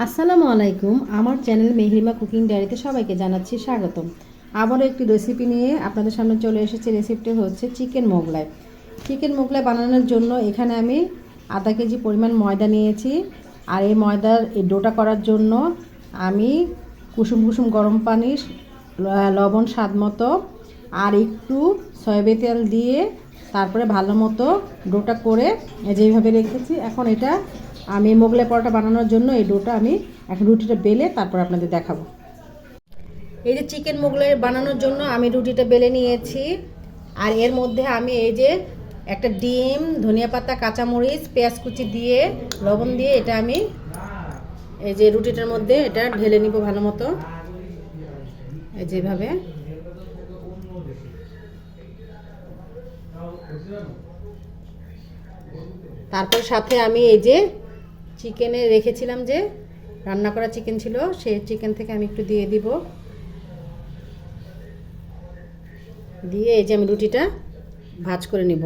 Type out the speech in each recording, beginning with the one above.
আসসালামু আলাইকুম। আমার চ্যানেল মেহরিমা কুকিং ডায়েরিতে সবাইকে জানাচ্ছি স্বাগতম। আবারও একটি রেসিপি নিয়ে আপনাদের সামনে চলে এসেছে। রেসিপিটি হচ্ছে চিকেন মোগলাই। চিকেন মোগলাই বানানোর জন্য এখানে আমি আধা কেজি পরিমাণ ময়দা নিয়েছি। আর এই ময়দার এই ডোটা করার জন্য আমি কুসুম কুসুম গরম পানি, লবণ স্বাদ মতো আর একটু সয়াবিন তেল দিয়ে তারপরে ভালো মতো ডোটা করে যেইভাবে রেখেছি। এখন এটা আমি মোগলাই পরোটা বানানোর জন্য এই ডোটা আমি এখন রুটিটা বেলে তারপর আপনাদের দেখাবো। এই যে চিকেন মোগলাই বানানোর জন্য আমি রুটিটা বেলে নিয়েছি। আর এর মধ্যে আমি এই যে একটা ডিম, ধনিয়া পাতা, কাঁচামরিচ, পেঁয়াজ কুচি দিয়ে লবণ দিয়ে এটা আমি এই যে রুটিটার মধ্যে এটা ঢেলে নিব ভালো মতো, এই যেভাবে। তারপর সাথে আমি এই যে চিকেনে রেখেছিলাম, যে রান্না করা চিকেন ছিল, সেই চিকেন থেকে আমি একটু দিয়ে দিব। দিয়ে এই যে আমি রুটিটা ভাজ করে নিব।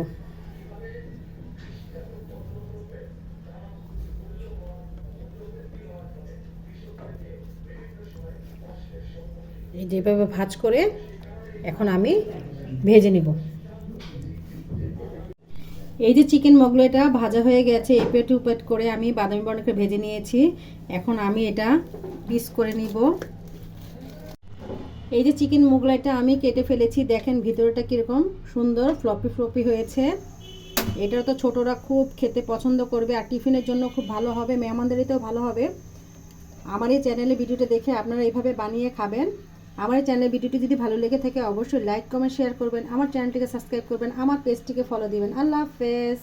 এই যেভাবে ভাজ করে এখন আমি ভেজে নিব। এই যে চিকেন মোগলাইটা ভাজা হয়ে গেছে, এপেট উপেট করে আমি বাদামি বর্ণ করে ভেজে নিয়েছি। এখন আমি এটা পিস করে নিব। এই যে চিকেন মোগলাইটা আমি কেটে ফেলেছি, দেখেন ভিতরটা কীরকম সুন্দর ফ্লপি ফ্লপি হয়েছে। এটা তো ছোটরা খুব খেতে পছন্দ করবে, আর টিফিনের জন্য খুব ভালো হবে, মেহমানদারিতেও ভালো হবে। আমার এই চ্যানেলে ভিডিওটা দেখে আপনারা এইভাবে বানিয়ে খাবেন। আমার এই চ্যানেলের ভিডিওটি যদি ভালো লেগে থাকে অবশ্যই লাইক কমেন্ট শেয়ার করবেন, আমার চ্যানেলটিকে সাবস্ক্রাইব করবেন, আমার পেজটিকে ফলো দিবেন। আল্লাহ হাফেজ।